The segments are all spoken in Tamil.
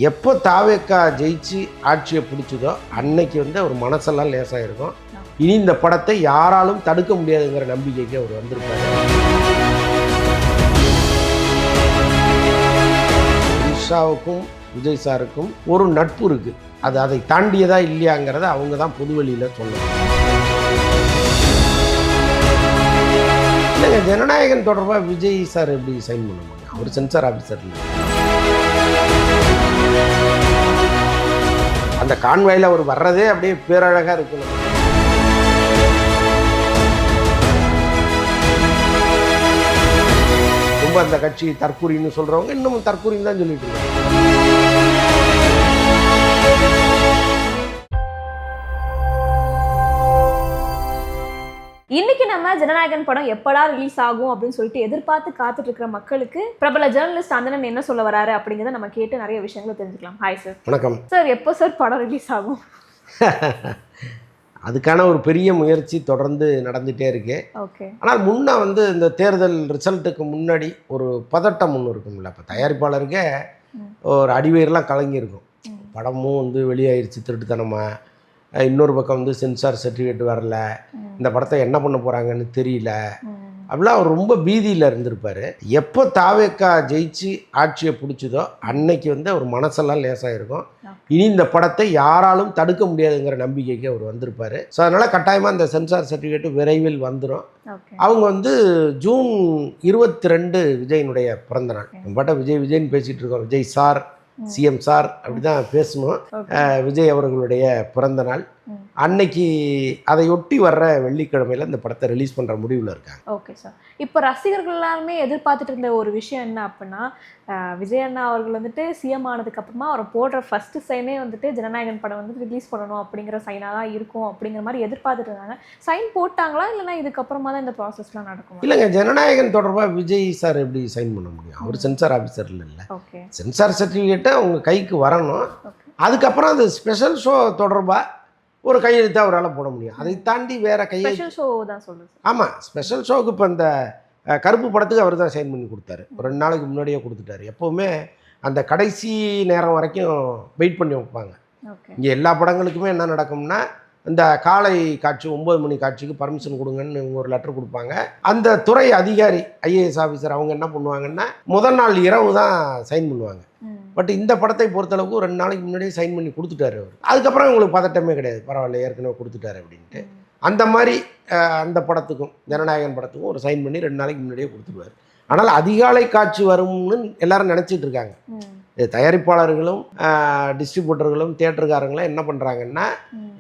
எப்போ தாவேக்கா ஜெயிச்சு ஆட்சியை பிடிச்சதோ அன்னைக்கு வந்து அவர் மனசெல்லாம் லேசாக இருக்கும். இனி இந்த படத்தை யாராலும் தடுக்க முடியாதுங்கிற நம்பிக்கைக்கு அவர் வந்திருக்காரு. த்ரிஷாவுக்கும் விஜய் சாருக்கும் ஒரு நட்பு இருக்கு. அது அதை தாண்டியதா இல்லையாங்கிறத அவங்க தான் பொதுவெளியில் சொல்லணும். இல்லைங்க, ஜனநாயகன் தொடர்பாக விஜய் சார் எப்படி சைன் பண்ண முடியும்? அவர் சென்சார் ஆஃபீஸர் இல்லை. அந்த கான்வாயில் அவர் வர்றதே அப்படியே பேரழகாக இருக்கணும். ரொம்ப அந்த கட்சி தற்கூரின்னு சொல்கிறவங்க இன்னமும் தற்கூரின்னு தான் சொல்லிட்டு இருக்காங்க. இன்னைக்கு நம்ம ஜனநாயகன் படம் எப்படா ரிலீஸ் ஆகும் அப்படின்னு சொல்லிட்டு எதிர்பார்த்து காத்துட்டு இருக்கிற மக்களுக்கு பிரபல ஜேர்னலிஸ்ட் அந்தனன் என்ன சொல்ல வராரு அப்படிங்கிறத நம்ம கேட்டு நிறைய விஷயங்களை தெரிஞ்சுக்கலாம். Hi sir. வணக்கம் சார். எப்போ சார் படம் ரிலீஸ் ஆகும்? அதுக்கான ஒரு பெரிய முயற்சி தொடர்ந்து நடந்துகிட்டே இருக்கு. ஓகே. ஆனால் முன்னே வந்து இந்த தேர்தல் ரிசல்ட்டுக்கு முன்னாடி ஒரு பதட்டம் ஒன்று இருக்கும்ல. இப்போ தயாரிப்பாளருக்கு ஒரு அடிவயிரெலாம் கலங்கியிருக்கும். படமும் வந்து வெளியாயிருச்சு திருட்டுத்தனமாக, இன்னொரு பக்கம் வந்து சென்சார் சர்டிஃபிகேட் வரல, இந்த படத்தை என்ன பண்ண போகிறாங்கன்னு தெரியல, அப்படிலாம் அவர் ரொம்ப பீதியில் இருந்திருப்பார். எப்போ தாவேக்கா ஜெயிச்சு ஆட்சியை பிடிச்சதோ அன்னைக்கு வந்து அவர் மனசெல்லாம் லேசாக இருக்கும். இனி இந்த படத்தை யாராலும் தடுக்க முடியாதுங்கிற நம்பிக்கைக்கு அவர் வந்திருப்பார். ஸோ அதனால் கட்டாயமாக இந்த சென்சார் சர்டிஃபிகேட்டு விரைவில் வந்துடும். அவங்க வந்து ஜூன் 22 விஜயினுடைய பிறந்தநாள். பட்ட விஜய்னு பேசிகிட்டு இருக்கோம். விஜய் சார், சிஎம் சார் அப்படி தான் பேசணும். விஜய் அவர்களுடைய பிறந்த நாள் அன்னைக்கு அதையொட்டி வர்ற வெள்ளிக்கிழமையில் இந்த படத்தை ரிலீஸ் பண்ணுற முடிவில் இருக்காங்க. Okay sir. இப்போ ரசிகர்கள் எல்லாருமே எதிர்பார்த்துட்டு இருந்த ஒரு விஷயம் என்ன அப்படின்னா, விஜய் அண்ணா அவர்கள் வந்துட்டு சிஎம் ஆனதுக்கு அப்புறமா அவர் போடுற ஃபர்ஸ்ட் சைனே வந்துட்டு ஜனநாயகன் படம் வந்து ரிலீஸ் பண்ணணும் அப்படிங்கிற சைனாக தான் இருக்கும் அப்படிங்கிற மாதிரி எதிர்பார்த்துட்டு இருந்தாங்க. சைன் போட்டாங்களா இல்லைன்னா இதுக்கப்புறமா தான் இந்த ப்ராசஸ்லாம் நடக்கும்? இல்லைங்க, ஜனநாயகன் தொடர்பாக விஜய் சார் எப்படி சைன் பண்ண முடியும்? அவர் சென்சார் ஆஃபீஸர் இல்லை. ஓகே. சென்சார் சர்டிஃபிகேட்டை அவங்க கைக்கு வரணும். அதுக்கப்புறம் அது ஸ்பெஷல் ஷோ தொடர்பாக ஒரு கையெழுத்தாக அவரால் போட முடியும். அதை தாண்டி வேற ஸ்பெஷல் ஷோ தான் சொல்லுது. ஆமாம், ஸ்பெஷல் ஷோக்கு இப்போ இந்த கருப்பு படத்துக்கு அவர் தான் சைன் பண்ணி கொடுத்தாரு. ஒரு 2 நாளைக்கு முன்னாடியே கொடுத்துட்டாரு. எப்போவுமே அந்த கடைசி நேரம் வரைக்கும் வெயிட் பண்ணி வைப்பாங்க. இங்கே எல்லா படங்களுக்குமே என்ன நடக்கும்னா, இந்த காலை காட்சி 9 மணி காட்சிக்கு பர்மிஷன் கொடுங்கன்னு ஒரு லெட்டர் கொடுப்பாங்க. அந்த துறை அதிகாரி ஐஏஎஸ் ஆஃபீஸர் அவங்க என்ன பண்ணுவாங்கன்னா முதல் நாள் இரவு தான் சைன் பண்ணுவாங்க. பட் இந்த படத்தை பொறுத்தளவுக்கு 2 நாளைக்கு முன்னாடியே சைன் பண்ணி கொடுத்துட்டாரு அவர். அதுக்கப்புறம் உங்களுக்கு பதட்டமே கிடையாது, பரவாயில்ல ஏற்கனவே கொடுத்துட்டாரு அப்படின்ட்டு. அந்த மாதிரி அந்த படத்துக்கும் ஜனநாயகன் படத்துக்கும் ஒரு சைன் பண்ணி 2 நாளைக்கு முன்னாடியே கொடுத்துருவார். ஆனால் அதிகாலை காட்சி வரும்னு எல்லாரும் நினச்சிட்டு இருக்காங்க. தயாரிப்பாளர்களும் டிஸ்ட்ரிபியூட்டர்களும் தியேட்டருக்காரங்களும் என்ன பண்ணுறாங்கன்னா,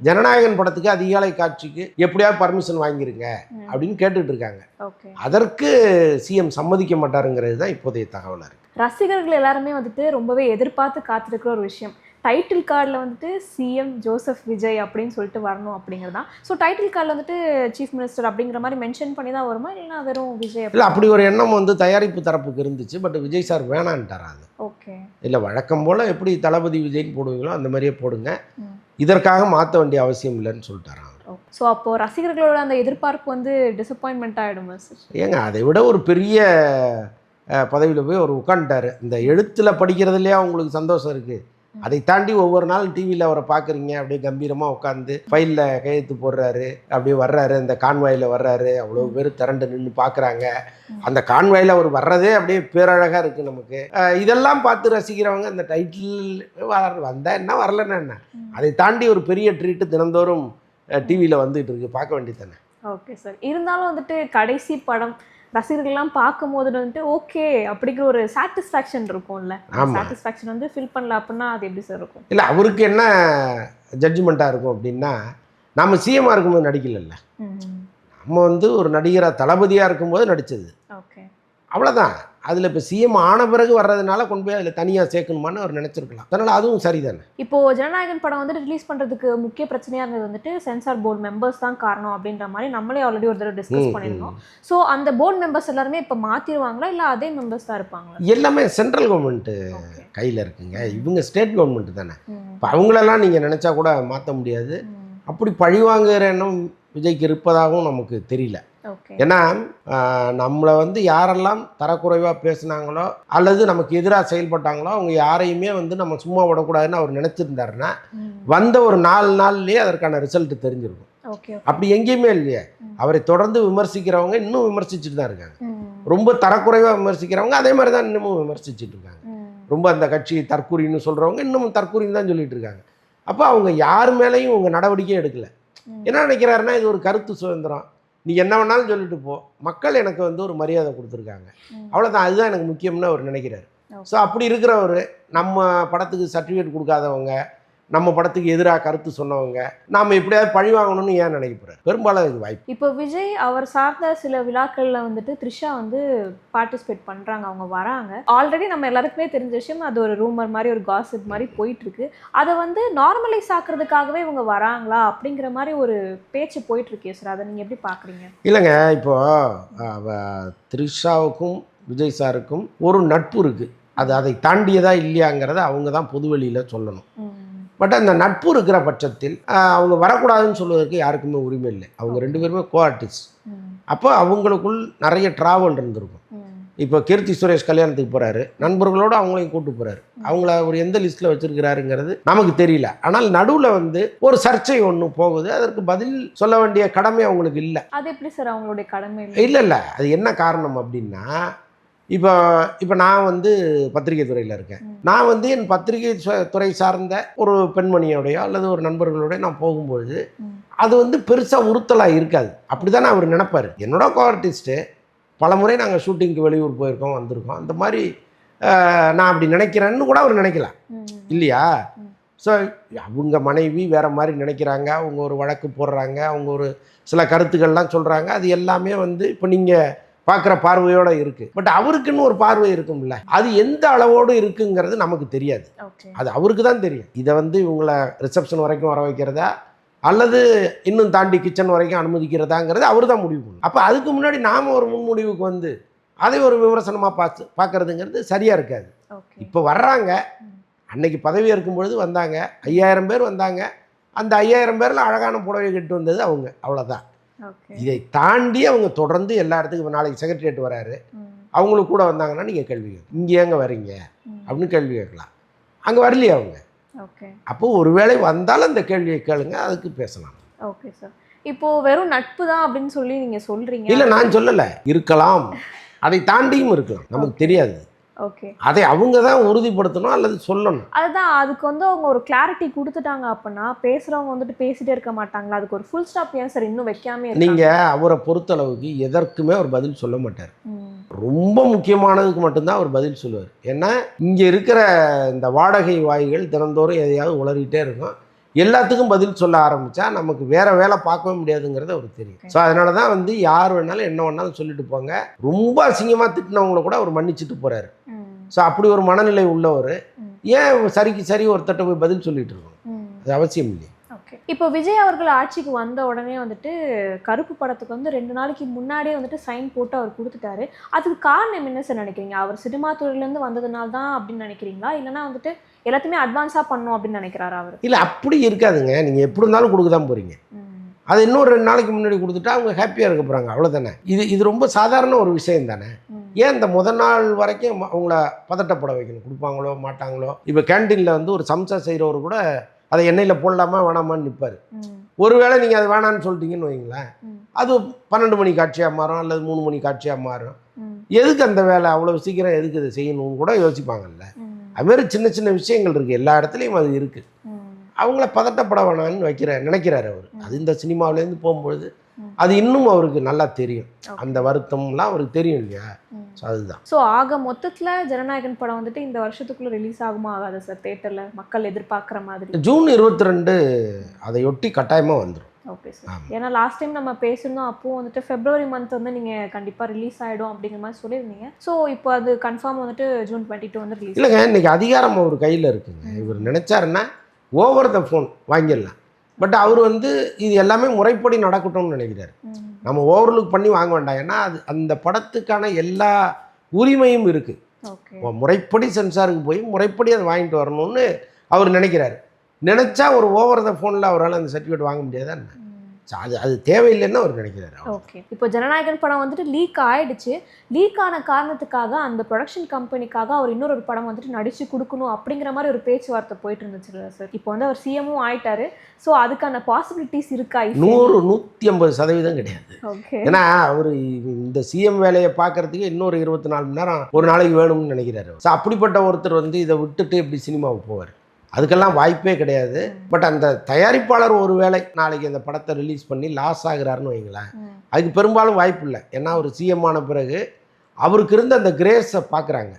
ஜனநாயகன் படத்துக்கு அதிகாலை காட்சிக்கு எப்படியாவது பர்மிஷன் வாங்கிருங்க அப்படின்னு கேட்டுட்டு இருக்காங்க. அதற்கு சிஎம் சம்மதிக்க மாட்டாருங்கிறது தான் இப்போதைய தகவலாக இருக்குது. ரசிகர்கள் எல்லாருமே வந்துட்டு ரொம்பவே எதிர்பார்த்து காத்திருக்கிற ஒரு விஷயம், டைட்டில் கார்டில் வந்துட்டு சிஎம் ஜோசப் விஜய் அப்படின்னு சொல்லிட்டு வரணும் அப்படிங்கிறது தான். ஸோ டைட்டில் கார்டில் வந்துட்டு சீஃப் மினிஸ்டர் அப்படிங்கிற மாதிரி மென்ஷன் பண்ணி தான் வருமா, இல்லைன்னா வெறும் விஜய்? இல்லை, அப்படி ஒரு எண்ணம் வந்து தயாரிப்பு தரப்புக்கு இருந்துச்சு. பட் விஜய் சார் வேணான்ட்டாரா அது. ஓகே. இல்லை, வழக்கம் போல் எப்படி தளபதி விஜய்னு போடுவீங்களோ அந்த மாதிரியே போடுங்க, இதற்காக மாற்ற வேண்டிய அவசியம் இல்லைன்னு சொல்லிட்டாராம். ஸோ அப்போது ரசிகர்களோட அந்த எதிர்பார்ப்பு வந்து டிசப்பாயின்மெண்ட் ஆகிடுமா சார்? ஏங்க, அதை விட ஒரு பெரிய பதவியில் போய் அவர் உட்காந்துட்டார். இந்த எழுத்தில் படிக்கிறதுலையே உங்களுக்கு சந்தோஷம் இருக்குது. அதை தாண்டி ஒவ்வொரு நாள் டிவியில் அவரை பார்க்குறீங்க, அப்படியே கம்பீரமாக உட்காந்து ஃபைலில் கையெழுத்து போடுறாரு, அப்படியே வர்றாரு, அந்த கான்வாயில் வர்றாரு, அவ்வளோ பேர் திரண்டு நின்று பார்க்குறாங்க. அந்த கான்வாயில் அவர் வர்றதே அப்படியே பேரழகாக இருக்குது நமக்கு. இதெல்லாம் பார்த்து ரசிக்கிறவங்க அந்த டைட்டில் வந்தால் என்ன வரலன்னா என்ன, அதை தாண்டி ஒரு பெரிய ட்ரீட்டு தினந்தோறும் டிவியில் வந்துகிட்டு இருக்கு, பார்க்க வேண்டியது தானே. Okay sir. இருந்தாலும் வந்துட்டு கடைசி படம் ரசிகர்கள்லாம் பார்க்கும் போது வந்துட்டு ஓகே அப்படிங்கிற ஒரு சாட்டிஸ்ஃபேக்ஷன் இருக்கும்ல. சாட்டிஸ்ஃபேக்ஷன் வந்து ஃபில் பண்ணல அப்படின்னா அது எப்படி சார் இருக்கும்? இல்லை, அவருக்கு என்ன ஜட்ஜ்மெண்ட்டாக இருக்கும் அப்படின்னா, நம்ம சிஎம்மாக இருக்கும்போது நடிக்கல, நம்ம வந்து ஒரு நடிகராக தளபதியாக இருக்கும்போது நடித்தது. ஓகே, அவ்வளோதான். அதில் இப்போ சிஎம் ஆன பிறகு வர்றதுனால கொண்டு போய் அதில் தனியாக சேர்க்கணுமான்னு அவர் நினச்சிருக்கலாம். அதனால் அதுவும் சரிதானே. இப்போது ஜனநாயகன் படம் வந்துட்டு ரிலீஸ் பண்ணுறதுக்கு முக்கிய பிரச்சனையாக இருந்தது வந்துட்டு சென்சார் போர்டு மெம்பர்ஸ் தான் காரணம் அப்படின்ற மாதிரி நம்மளே ஆல்ரெடி ஒரு தடவை டிஸ்கஸ் பண்ணியிருந்தோம். ஸோ அந்த போர்டு மெம்பர்ஸ் எல்லாருமே இப்போ மாற்றிடுவாங்களா, இல்லை அதே மெம்பர்ஸ் தான் இருப்பாங்களா? எல்லாமே சென்ட்ரல் கவர்மெண்ட்டு கையில் இருக்குங்க. இவங்க ஸ்டேட் கவர்மெண்ட்டு தானே. இப்போ அவங்களெல்லாம் நீங்கள் நினச்சா கூட மாற்ற முடியாது. அப்படி பழிவாங்குகிற எண்ணம் விஜய்க்கு இருப்பதாகவும் நமக்கு தெரியல. ஓகே. ஏன்னா நம்மளை வந்து யாரெல்லாம் தரக்குறைவாக பேசுனாங்களோ அல்லது நமக்கு எதிராக செயல்பட்டாங்களோ அவங்க யாரையுமே வந்து நம்ம சும்மா விடக்கூடாதுன்னு அவர் நினச்சிருந்தாருன்னா வந்த ஒரு 4 நாள்லேயே அதற்கான ரிசல்ட் தெரிஞ்சிருக்கும். அப்படி எங்கேயுமே இல்லையே. அவரை தொடர்ந்து விமர்சிக்கிறவங்க இன்னும் விமர்சிச்சுட்டு தான் இருக்காங்க. ரொம்ப தரக்குறைவாக விமர்சிக்கிறவங்க அதே மாதிரி தான் இன்னமும் விமர்சிச்சுட்டு இருக்காங்க. ரொம்ப அந்த கட்சி தற்கூரின்னு சொல்கிறவங்க இன்னமும் தற்கூரின்னு தான் சொல்லிட்டு இருக்காங்க. அப்போ அவங்க யார் மேலேயும் உங்கள் நடவடிக்கை எடுக்கலை. என்ன நினைக்கிறாருன்னா இது ஒரு கருத்து சுதந்திரம், நீ என்ன வேணாலும் சொல்லிட்டு போ, மக்கள் எனக்கு வந்து ஒரு மரியாதை கொடுத்துருக்காங்க, அவ்வளோதான், அதுதான் எனக்கு முக்கியம்னு அவர் நினைக்கிறார். ஸோ அப்படி இருக்கிறவர் நம்ம படத்துக்கு சர்டிஃபிகேட் கொடுக்காதவங்க, நம்ம படத்துக்கு எதிராக கருத்து சொன்னவங்க நாம் எப்படியாவது பழி வாங்கணும்னு ஏன் நினைக்கப்படுறாரு? பெரும்பாலும் இது வாய்ப்பு. இப்போ விஜய் அவர் சார்ந்த சில விழாக்களில் வந்துட்டு த்ரிஷா வந்து பார்ட்டிசிபேட் பண்ணுறாங்க, அவங்க வராங்க. ஆல்ரெடி நம்ம எல்லாருக்குமே தெரிஞ்ச விஷயம், அது ஒரு ரூமர் மாதிரி ஒரு காசிப் மாதிரி போயிட்டுருக்கு. அதை வந்து நார்மலைஸ் ஆக்குறதுக்காகவே இவங்க வராங்களா அப்படிங்கிற மாதிரி ஒரு பேச்சு போயிட்டுருக்கே சார், அதை நீங்கள் எப்படி பார்க்குறீங்க? இல்லைங்க, இப்போது த்ரிஷாவுக்கும் விஜய் சாருக்கும் ஒரு நட்பு இருக்குது. அதை தாண்டியதா இல்லையாங்கிறத அவங்க தான் பொதுவெளியில் சொல்லணும். பட் அந்த நட்பு இருக்கிற பட்சத்தில் அவங்க வரக்கூடாதுன்னு சொல்வதற்கு யாருக்குமே உரிமை இல்லை. அவங்க 2 பேருமே கோ-ஆர்டிஸ்ட். அப்போ அவங்களுக்குள் நிறைய ட்ராவல் இருந்திருக்கும். இப்போ கீர்த்தி சுரேஷ் கல்யாணத்துக்கு போகிறாரு, நண்பர்களோடு அவங்களையும் கூட்டு போகிறாரு. அவங்கள அவர் எந்த லிஸ்ட்டில் வச்சுருக்கிறாருங்கிறது நமக்கு தெரியல. ஆனால் நடுவில் வந்து ஒரு சர்ச்சை ஒன்று போகுது, அதற்கு பதில் சொல்ல வேண்டிய கடமை அவங்களுக்கு இல்லை. அது எப்படி சார் அவங்களுடைய கடமை? இல்லை, அது என்ன காரணம் அப்படின்னா, இப்போ நான் வந்து பத்திரிகை துறையில் இருக்கேன். நான் வந்து என் பத்திரிகை துறை சார்ந்த ஒரு பெண்மணியோடையோ அல்லது ஒரு நண்பர்களோடய நான் போகும்பொழுது அது வந்து பெருசாக உறுத்தலாக இருக்காது. அப்படி தானே அவர் நினைப்பார். என்னோட கோ-ஆர்டிஸ்ட்டு பல முறை நாங்கள் ஷூட்டிங்க்கு வெளியூர் போயிருக்கோம், வந்திருக்கோம், அந்த மாதிரி நான் அப்படி நினைக்கிறேன்னு கூட அவர் நினைக்கலாம் இல்லையா? ஸோ அவங்க மனைவி வேறு மாதிரி நினைக்கிறாங்க, அவங்க ஒரு வழக்கு போடுறாங்க, அவங்க ஒரு சில கருத்துக்கள்லாம் சொல்கிறாங்க. அது எல்லாமே வந்து இப்போ நீங்கள் பார்க்குற பார்வையோடு இருக்குது. பட் அவருக்குன்னு ஒரு பார்வை இருக்கும்ல, அது எந்த அளவோடு இருக்குங்கிறது நமக்கு தெரியாது. அது அவருக்கு தான் தெரியும். இதை வந்து இவங்களை ரிசப்ஷன் வரைக்கும் வர வைக்கிறதா அல்லது இன்னும் தாண்டி கிச்சன் வரைக்கும் அனுமதிக்கிறதாங்கிறது அவர் தான் முடிவு பண்ணணும். அப்போ அதுக்கு முன்னாடி நாம் ஒரு முன்முடிவுக்கு வந்து அதை ஒரு விமர்சனமாக பார்க்கறதுங்கிறது சரியாக இருக்காது. இப்போ வர்றாங்க, அன்னைக்கு பதவி இருக்கும்பொழுது வந்தாங்க, 5000 பேர் வந்தாங்க. அந்த 5000 பேரில் அழகான புடவை கட்டு வந்தது அவங்க, அவ்வளோதான். இதை தாண்டி அவங்க தொடர்ந்து எல்லா இடத்துக்கும் நாளைக்கு செக்ரட்டரியேட் வராரு, அவங்களுக்கு கூட வந்தாங்கன்னா நீங்கள் கேள்வி கேட்கலாம், இங்கே எங்கே வரீங்க அப்படின்னு கேள்வி கேட்கலாம். அங்கே வரலையே அவங்க. அப்போ ஒருவேளை வந்தாலும் அந்த கேள்வியை கேளுங்க, அதுக்கு பேசலாம். Okay sir. இப்போ வெறும் நட்பு தான் அப்படின்னு சொல்லி நீங்கள் சொல்கிறீங்க. இல்லை, நான் சொல்லலை, இருக்கலாம், அதை தாண்டியும் இருக்கலாம், நமக்கு தெரியாது. ஓகே, அதை அவங்க தான் உறுதிப்படுத்தணும் அல்லது சொல்லணும். அதுதான், அதுக்கு வந்து அவங்க ஒரு கிளாரிட்டி கொடுத்துட்டாங்க அப்படின்னா பேசுகிறவங்க வந்துட்டு பேசிட்டே இருக்க மாட்டாங்களா? அதுக்கு ஒரு ஃபுல் ஸ்டாப் ஏன் சார் இன்னும் வைக்காமே? நீங்கள் அவரை பொறுத்தளவுக்கு எதற்குமே அவர் பதில் சொல்ல மாட்டார். ரொம்ப முக்கியமானதுக்கு மட்டும்தான் அவர் பதில் சொல்லுவார். ஏன்னா இங்கே இருக்கிற இந்த வாடகை வாய்கள் தினந்தோறும் எதையாவது உளறிட்டே இருக்கும். எல்லாத்துக்கும் பதில் சொல்ல ஆரம்பித்தா நமக்கு வேறு வேலை பார்க்கவே முடியாதுங்கிறது அவருக்கு தெரியும். ஸோ அதனால தான் வந்து யார் வேணாலும் என்ன வேணாலும் சொல்லிட்டு போங்க, ரொம்ப அசிங்கமாக திட்டினவங்கள கூட அவர் மன்னிச்சுட்டு போகிறாரு. ஸோ அப்படி ஒரு மனநிலை உள்ளவர் ஏன் சரிக்கு சரி ஒருத்தட்ட போய் பதில் சொல்லிட்டு இருக்கணும்? அது அவசியம் இல்லையா? இப்போ விஜய் அவர்கள் ஆட்சிக்கு வந்த உடனே வந்துட்டு கருப்பு படத்துக்கு வந்து 2 நாளைக்கு முன்னாடியே வந்துட்டு சைன் போட்டு அவர் கொடுத்துட்டாரு. அதுக்கு காரணம் என்ன சார் நினைக்கிறீங்க? அவர் சினிமா துறையிலேருந்து வந்ததுனால தான் அப்படின்னு நினைக்கிறீங்களா, இல்லைனா வந்துட்டு எல்லாத்தையுமே அட்வான்ஸாக பண்ணணும் அப்படின்னு நினைக்கிறாரா அவர்? இல்லை, அப்படி இருக்காதுங்க. நீங்கள் எப்படி இருந்தாலும் கொடுக்க தான் போகிறீங்க. அது இன்னொரு 2 நாளைக்கு முன்னாடி கொடுத்துட்டா அவங்க ஹாப்பியாக இருக்க போகிறாங்க, அவ்வளோதானே. இது ரொம்ப சாதாரண ஒரு விஷயம் தானே. ஏன் இந்த முதல் நாள் வரைக்கும் அவங்கள பதட்டப்பட வைக்கணும்? கொடுப்பாங்களோ மாட்டாங்களோ? இப்போ கேன்டீனில் வந்து ஒரு சம்சா செய்கிறவர் கூட அதை எண்ணெயில் போடலாமா வேணாமான்னு நிற்பார். ஒருவேளை நீங்கள் அது வேணான்னு சொல்லிட்டீங்கன்னு வைங்களேன், அது 12 மணி காட்சியாக மாறும் அல்லது 3 மணி காட்சியாக மாறும். எதுக்கு அந்த வேலை அவ்வளோ சீக்கிரம் எதுக்கு இதை செய்யணும்னு கூட யோசிப்பாங்கல்ல. அதுமாதிரி சின்ன சின்ன விஷயங்கள் இருக்குது, எல்லா இடத்துலையும் அது இருக்குது. அவங்கள பதட்டப்பட வேணான்னு நினைக்கிறாரு அவர். அது இந்த சினிமாவிலேருந்து போகும்பொழுது அது இன்னும் அவருக்கு நல்லா தெரியும், அந்த வருத்தம்லாம் அவருக்கு தெரியும் இல்லையா. ஸோ அதுதான். ஸோ ஆக மொத்தத்தில் ஜனநாயகன் படம் வந்துட்டு இந்த வருஷத்துக்குள்ளே ரிலீஸ் ஆகுமா ஆகாது சார் தேட்டரில் மக்கள் எதிர்பார்க்குற மாதிரி? ஜூன் 22 அதையொட்டி கட்டாயமாக வந்துடும். Okay sir. ஏன்னா லாஸ்ட் டைம் நம்ம பேசியிருந்தோம், அப்போது வந்துட்டு February மந்த் வந்து நீங்கள் கண்டிப்பாக ரிலீஸ் ஆகிடும் அப்படிங்கிற மாதிரி சொல்லியிருந்தீங்க. ஸோ இப்போ அது கன்ஃபார்ம் வந்துட்டு June 22 வந்து ரிலீஸ். இல்லைங்க, இன்றைக்கி அதிகாரம் அவர் கையில் இருக்குங்க. இவர் நினச்சாருன்னா ஓவர் த ஃபோன் வாங்கிடலாம். பட் அவர் வந்து இது எல்லாமே முறைப்படி நடக்கட்டும்னு நினைக்கிறார். நம்ம ஓவர்லுக் பண்ணி வாங்க வேண்டாம். ஏன்னா அது அந்த படத்துக்கான எல்லா உரிமையும் இருக்குது. முறைப்படி சென்சாருக்கு போய் முறைப்படி அதை வாங்கிட்டு வரணும்னு அவர் நினைக்கிறார். நினச்சா ஒரு ஓவர் த ஃபோனில் அவரால் அந்த சர்டிஃபிகேட் வாங்க முடியாதா என்ன? அது தேவையில்லைன்னு அவர் நினைக்கிறாரு. ஓகே, இப்போ ஜனநாயகன் படம் வந்துட்டு லீக் ஆயிடுச்சு. லீக் ஆன காரணத்துக்காக அந்த ப்ரொடக்ஷன் கம்பெனிக்காக அவர் இன்னொரு படம் வந்துட்டு நடிச்சு கொடுக்கணும் அப்படிங்கிற மாதிரி ஒரு பேச்சுவார்த்தை போயிட்டு இருந்துச்சு சார். இப்போ வந்து அவர் சிஎம்மும் ஆயிட்டாரு. ஸோ அதுக்கான பாசிபிலிட்டிஸ் இருக்கா? 100-150% கிடையாது. ஓகே, ஏன்னா அவர் இந்த சிஎம் வேலையை பார்க்கறதுக்கு இன்னொரு 24 மணி நேரம் ஒரு நாளைக்கு வேணும்னு நினைக்கிறாரு. ஸோ அப்படிப்பட்ட ஒருத்தர் வந்து இதை விட்டுட்டு எப்படி சினிமாவுக்கு போவார்? அதுக்கெல்லாம் வாய்ப்பே கிடையாது. பட் அந்த தயாரிப்பாளர் ஒரு வேளை நாளைக்கு அந்த படத்தை ரிலீஸ் பண்ணி லாஸ் ஆகுறாருன்னு வைங்களேன், அதுக்கு பெரும்பாலும் வாய்ப்பு இல்லை. ஏன்னா ஒரு சிஎம் ஆன பிறகு அவருக்கு இருந்த அந்த கிரேஸை பார்க்குறாங்க.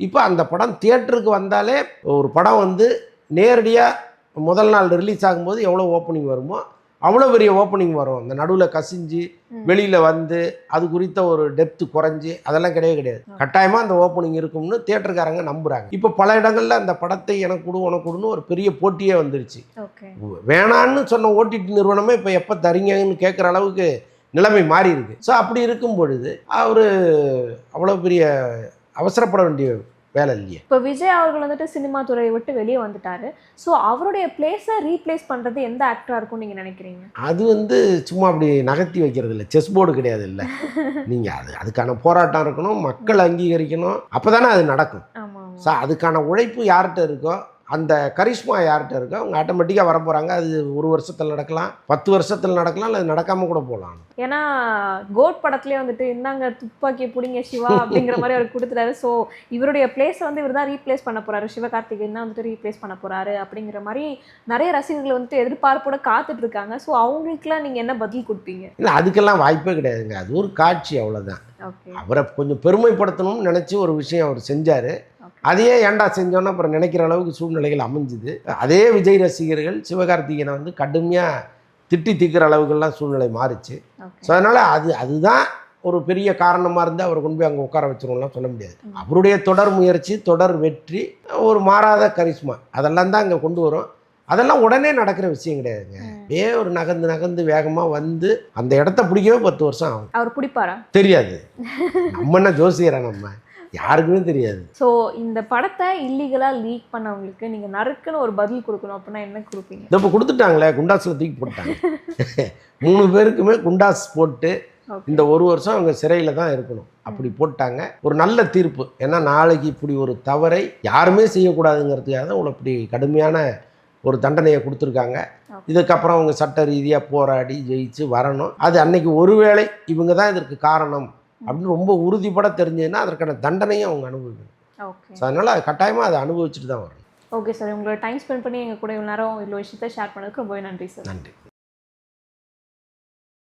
இப்போ அந்த படம் தியேட்டருக்கு வந்தாலே ஒரு படம் வந்து நேரடியாக முதல் நாள் ரிலீஸ் ஆகும்போது எவ்வளோ ஓப்பனிங் வருமோ அவ்வளோ பெரிய ஓப்பனிங் வரும். அந்த நடுவில் கசிஞ்சு வெளியில் வந்து அது குறித்த ஒரு டெப்த்து குறைஞ்சி அதெல்லாம் கிடையாது. கட்டாயமாக அந்த ஓப்பனிங் இருக்கும்னு தியேட்டருக்காரங்க நம்புகிறாங்க. இப்போ பல இடங்களில் அந்த படத்தை எனக்கு கொடு உனக்கு கொடுன்னு ஒரு பெரிய போட்டியே வந்துருச்சு. வேணான்னு சொன்ன ஓடிடி நிறுவனமே இப்போ எப்போ தரீங்கன்னு கேட்குற அளவுக்கு நிலைமை மாறி இருக்கு. ஸோ அப்படி இருக்கும் பொழுது அவர் அவ்வளோ பெரிய அவசரப்பட வேண்டிய வேலை இல்லையே. இப்போ விஜய் அவர்கள் வந்துட்டு சினிமா துறையை விட்டு வெளியே வந்துட்டாரு. ஸோ அவருடைய பிளேஸை ரீப்ளேஸ் பண்ணுறது எந்த ஆக்டராக இருக்கும்னு நீங்கள் நினைக்கிறீங்க? அது வந்து சும்மா அப்படி நகர்த்தி வைக்கிறது இல்லை, செஸ் போர்டு கிடையாது இல்லை. நீங்கள் அதுக்கான போராட்டம் இருக்கணும், மக்கள் அங்கீகரிக்கணும், அப்போ தானே அது நடக்கும். ஸோ அதுக்கான உழைப்பு யார்கிட்ட இருக்கோ, அந்த கரிஷ்மா யார்கிட்ட இருக்கோ அவங்க ஆட்டோமேட்டிக்காக வர போகிறாங்க. அது 1 வருஷத்தில் நடக்கலாம், 10 வருஷத்தில் நடக்கலாம், இல்லை நடக்காமல் கூட போகலாம். ஏன்னா கோட் படத்துலேயே வந்துட்டு இந்தாங்க துப்பாக்கியை பிடிங்க சிவா அப்படிங்கிற மாதிரி அவர் கொடுத்துட்டாரு. ஸோ இவருடைய பிளேஸை வந்து இவர் தான் ரீப்ளேஸ் பண்ண போகிறாரு, சிவகார்த்திகேயன் தான் வந்துட்டு ரீப்ளேஸ் பண்ண போகிறாரு அப்படிங்கிற மாதிரி நிறைய ரசிகர்கள் வந்துட்டு எதிர்பார்ப்போட காத்துட்டு இருக்காங்க. ஸோ அவங்களுக்குலாம் நீங்கள் என்ன பதில் கொடுப்பீங்க? இல்லை, அதுக்கெல்லாம் வாய்ப்பே கிடையாதுங்க. அது ஒரு காட்சி, அவ்வளோதான். அவரை கொஞ்சம் பெருமைப்படுத்தணும்னு நினச்சி ஒரு விஷயம் அவர் செஞ்சார். அதையே ஏண்டா செஞ்சோன்னா அப்புறம் நினைக்கிற அளவுக்கு சூழ்நிலைகள் அமைஞ்சுது. அதே விஜய் ரசிகர்கள் சிவகார்த்திகேயனை வந்து கடுமையாக திட்டி தீக்கிற அளவுக்குலாம் சூழ்நிலை மாறிச்சு. ஸோ அதனால் அதுதான் ஒரு பெரிய காரணமாக இருந்து அவரை கொண்டு போய் அங்கே உட்கார வச்சிருவோம்லாம் சொல்ல முடியாது. அவருடைய தொடர் முயற்சி, தொடர் வெற்றி, ஒரு மாறாத கரிஷ்மா, அதெல்லாம் தான் அங்கே கொண்டு வரும். அதெல்லாம் உடனே நடக்கிற விஷயம் கிடையாதுங்க. ஒரு நகர்ந்து வேகமாக வந்து அந்த இடத்த பிடிக்கவே 10 வருஷம் ஆகும். அவர் பிடிப்பாரா தெரியாது. நம்ம என்ன ஜோசியரா? நம்ம யாருக்குமே தெரியாது. ஸோ இந்த படத்தை இல்லீகலாக லீக் பண்ணவங்களுக்கு நீங்கள் நறுக்குன்னு ஒரு பதில் கொடுக்கணும் அப்படின்னா என்ன கொடுப்பீங்க? இப்போ கொடுத்துட்டாங்களே, குண்டாஸில் தூக்கி போட்டாங்க. 3 பேருக்குமே குண்டாஸ் போட்டு இந்த 1 வருஷம் அவங்க சிறையில் தான் இருக்கணும் அப்படி போட்டாங்க. ஒரு நல்ல தீர்ப்பு. ஏன்னா நாளைக்கு இப்படி ஒரு தவறை யாருமே செய்யக்கூடாதுங்கிறதுக்காக தான் இவ்வளோ இப்படி கடுமையான ஒரு தண்டனையை கொடுத்துருக்காங்க. இதுக்கப்புறம் அவங்க சட்ட ரீதியாக போராடி ஜெயிச்சு வரணும். அது அன்னைக்கு ஒருவேளை இவங்க தான் இதற்கு காரணம் அப்படின்னு ரொம்ப உறுதிப்பட தெரிஞ்சதுன்னா அதற்கான தண்டனையும் அவங்க அனுபவிக்கணும். ஸோ அதனால் கட்டாயமாக அதை அனுபவிச்சுட்டு தான் வரணும். ஓகே சார், உங்களோட டைம் ஸ்பெண்ட் பண்ணி எங்கள் கூட இவ்வளோ நேரம் இவ்வளோ விஷயத்தை ஷேர் பண்ணதுக்கு ரொம்பவே நன்றி சார். நன்றி.